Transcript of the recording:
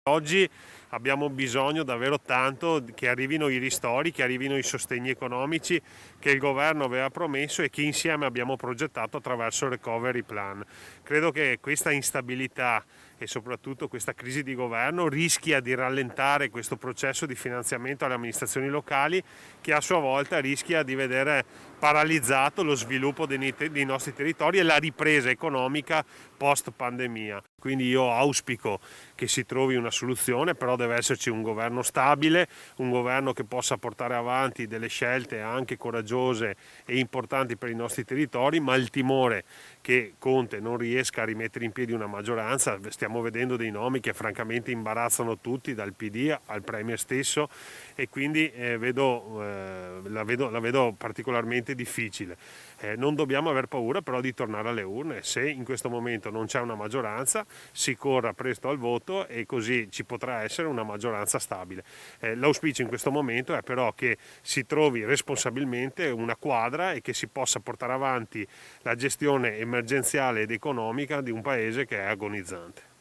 Oggi abbiamo bisogno davvero tanto che arrivino i ristori, che arrivino i sostegni economici che il governo aveva promesso e che insieme abbiamo progettato attraverso il Recovery Plan. Credo che questa instabilità e soprattutto questa crisi di governo rischia di rallentare questo processo di finanziamento alle amministrazioni locali, che a sua volta rischia di vedere paralizzato lo sviluppo dei nostri territori e la ripresa economica post pandemia. Quindi io auspico che si trovi una soluzione, però deve esserci un governo stabile, un governo che possa portare avanti delle scelte anche coraggiose e importanti per i nostri territori, ma il timore che Conte non riesca a rimettere in piedi una maggioranza, stiamo vedendo dei nomi che francamente imbarazzano tutti, dal PD al Premier stesso, e quindi la vedo particolarmente difficile. Non dobbiamo aver paura però di tornare alle urne. Se in questo momento non c'è una maggioranza, si corra presto al voto e così ci potrà essere una maggioranza stabile. L'auspicio in questo momento è però che si trovi responsabilmente una quadra e che si possa portare avanti la gestione emergenziale ed economica di un paese che è agonizzante.